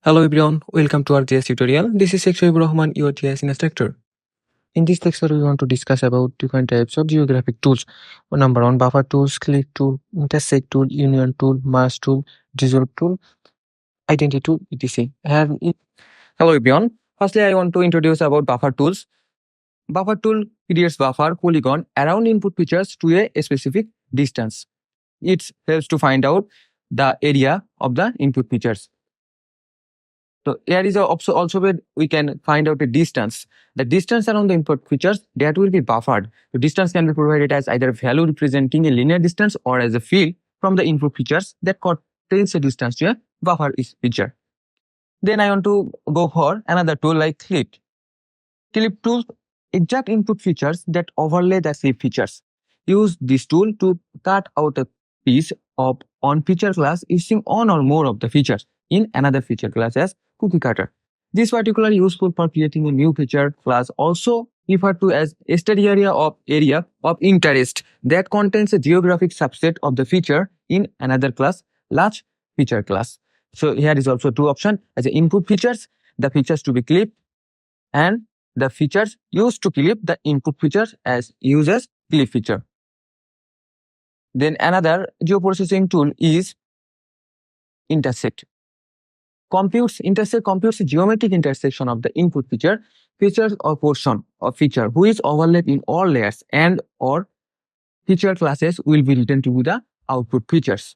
Hello everyone, welcome to our GIS tutorial. This is Sheikh Shoaib Rahman, your GIS instructor. In this lecture, we want to discuss about different types of geographic tools. Number one, buffer tools, click tool, intersect tool, union tool, mask tool, dissolve tool, identity tool, etc. Hello everyone. Firstly, I want to introduce about buffer tools. Buffer tool creates buffer polygon around input features to a specific distance. It helps to find out the area of the input features. So here is also where we can find out the distance. The distance around the input features that will be buffered. The distance can be provided as either a value representing a linear distance or as a field from the input features that contains a distance to a buffer feature. Then I want to go for another tool like clip. Clip tool exact input features that overlay the clip features. Use this tool to cut out a piece of on feature class using one or more of the features in another feature class as cookie cutter. This particularly useful for creating a new feature class, also referred to as study area of interest that contains a geographic subset of the feature in another class, large feature class. So here is also two options as input features, the features to be clipped, and the features used to clip the input features as uses clip feature. Then another geoprocessing tool is intersect. Intersect computes the geometric intersection of the input features or portion of feature which overlap in all layers and or feature classes will be written to be the output features.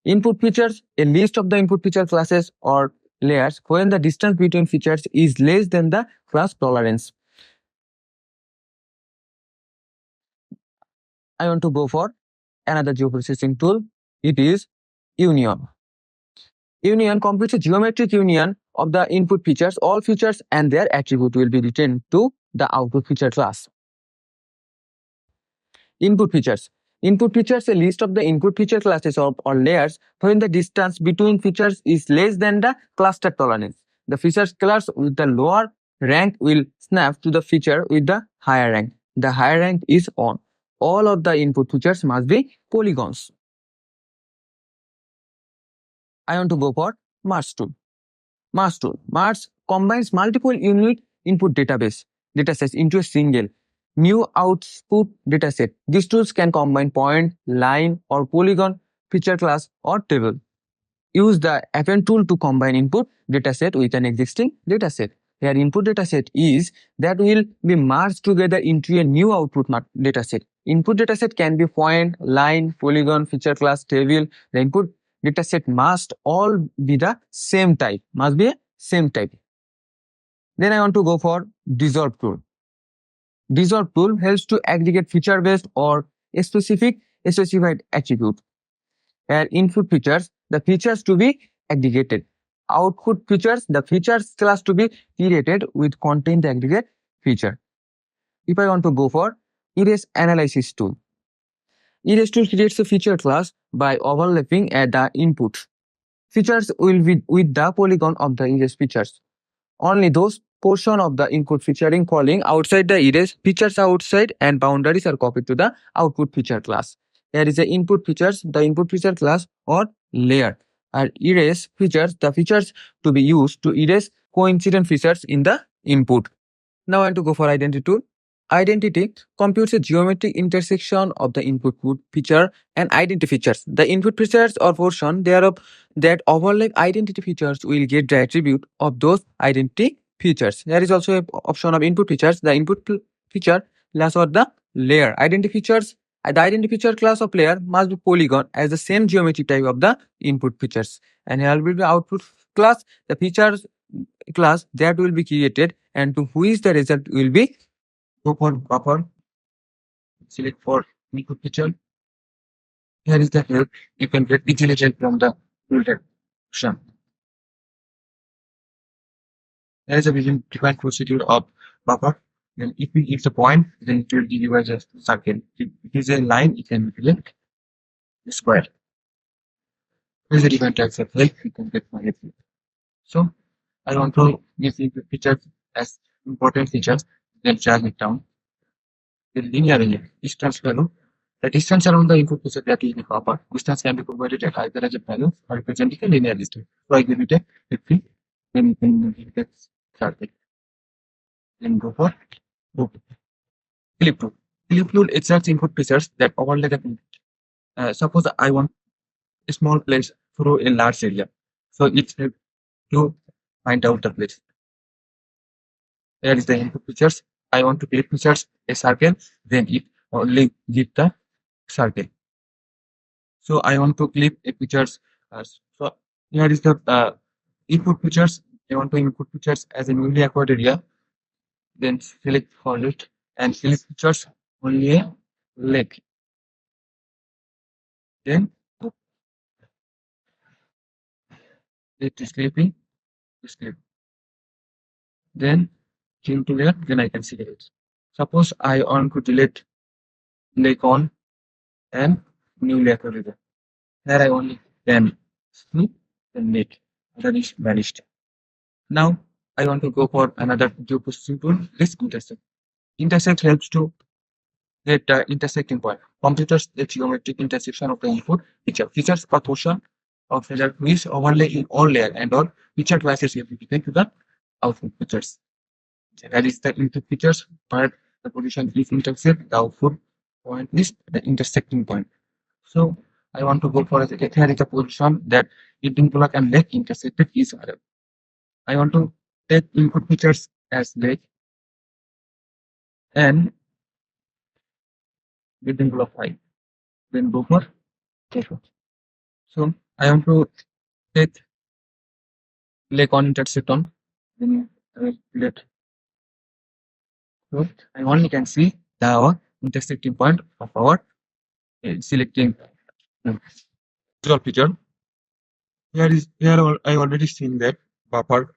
Input features, a list of the input feature classes or layers when the distance between features is less than the class tolerance. I want to go for another geoprocessing tool. It is union. Union computes a geometric union of the input features. All features and their attribute will be written to the output feature class. Input features. Input features, a list of the input feature classes or layers when the distance between features is less than the cluster tolerance. The features class with the lower rank will snap to the feature with the higher rank. The higher rank is on. All of the input features must be polygons. I want to go for mask tool. Mask tool. Mask combines multiple unique input datasets into a single new output dataset. These tools can combine point, line, or polygon, feature class, or table. Use the append tool to combine input dataset with an existing dataset. Here, input dataset is that will be merged together into a new output dataset. Input dataset can be point, line, polygon, feature class, table. The input dataset must all be the same type, must be a same type. Then I want to go for dissolve tool. Dissolve tool helps to aggregate feature-based or specified attribute. Here input features, the features to be aggregated. Output features, the features class to be created with contain the aggregate feature. If I want to go for erase analysis tool. Erase tool creates a feature class by overlapping at the input. Features will be with the polygon of the erase features. Only those portion of the input featuring falling outside the erase features outside and boundaries are copied to the output feature class. There is a input features, the input feature class or layer. And erase features, the features to be used to erase coincident features in the input. Now I want to go for identity tool. Identity computes a geometric intersection of the input feature and identity features. The input features or portion thereof that overlap identity features will get the attribute of those identity features. There is also an option of input features. The input feature class or the layer. Identity features. The identity feature class of layer must be polygon as the same geometric type of the input features. And here will be output class, the features class that will be created and to which the result will be. Go for buffer, select for input feature. Here is the help. You can get easily help from the filter option. There is a defined procedure of buffer. Then if we give the point, then it will give you as a circle. If it is a line, it can be a square. There is a different types of help you can get from it. So I want to give you the features as important features, then drag it down. The linear distance value The distance around the input feature that is the proper distance can be provided at either as a value or representing a linear distance. So I give it a 50, then it started. Then go for okay. Clip tool. Clip tool extracts input features that overlay the input. Suppose I want a small place through a large area. So it's helps to find out the place. There is the input features. I want to clip features a circle, then it only give the circle. So I want to clip a pictures. So here is the input pictures. I want to input pictures as a newly acquired area. Then select for it and select pictures only a lake. Then it is sleeping. Sleep. Then change to layer. Then I can see it. Suppose I want to delete lake on and newly acquired area. Here I only can see the lake that is vanished. Now I want to go for another geoprocessing tool. This intersect. Intersect helps to get the intersecting point. Computers the geometric intersection of the input feature. Features proportion of feature which overlay in all layer and all feature classes you given to the output features. That is the input features where the position is intersect, the output point is the intersecting point. So I want to go for a here is the position that building block and leg intersected each other. I want to take input features as leg and building block 5. Then go for okay. So I want to take leg on intersect on. Then let so I only can see the our intersecting point of our selecting visual feature. I already seen that buffer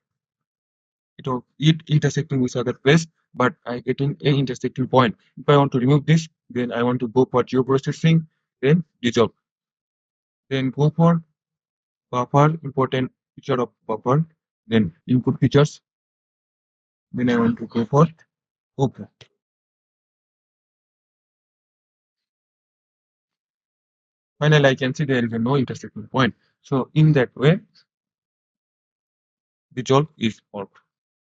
it intersecting with other place, but I getting a intersecting point. If I want to remove this, then I want to go for geoprocessing, then dissolve. Then go for buffer, important feature of buffer, then input features. Then I want to go for okay. Finally, I can see there is a no intersecting point. So in that way, the job is off.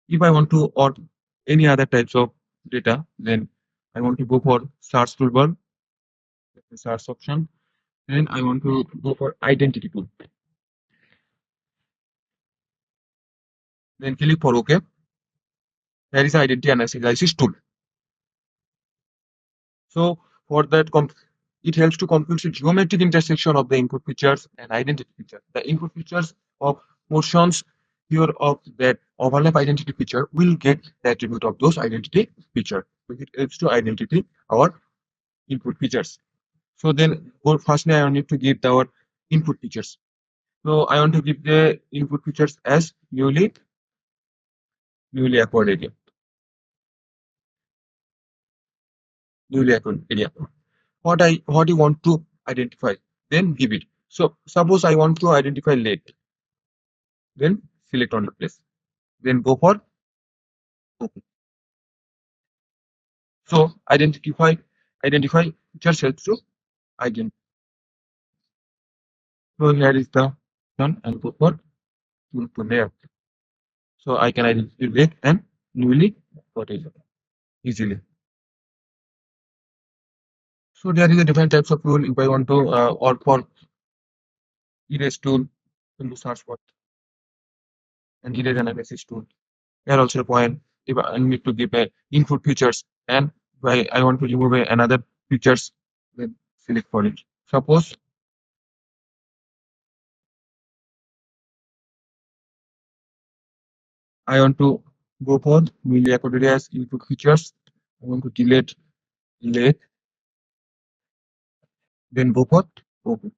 If I want to add any other types of data, then I want to go for search toolbar, the search option. Then I want to go for identity tool. Then click for OK. There is identity analysis tool. So for that, it helps to compute the geometric intersection of the input features and identity feature. The input features of portions here of that overlap identity feature will get the attribute of those identity feature. So it helps to identify our input features. So then, firstly, I need to give our input features. So I want to give the input features as newly acquired area. Newly acquired area. What you want to identify, then give it. So suppose I want to identify lake, then select on the place, then go for open. So identify features helps to identify. So here is the done and go for to layer. So I can identify lake and newly acquired area easily. So there is a different types of tool. If I want to or for erase tool, then search for an erase analysis tool. Here also a point. If I need to give a input features and I want to remove another features, then select for it. Suppose I want to go for newly acquired areas input features. I want to delete, then go for OK.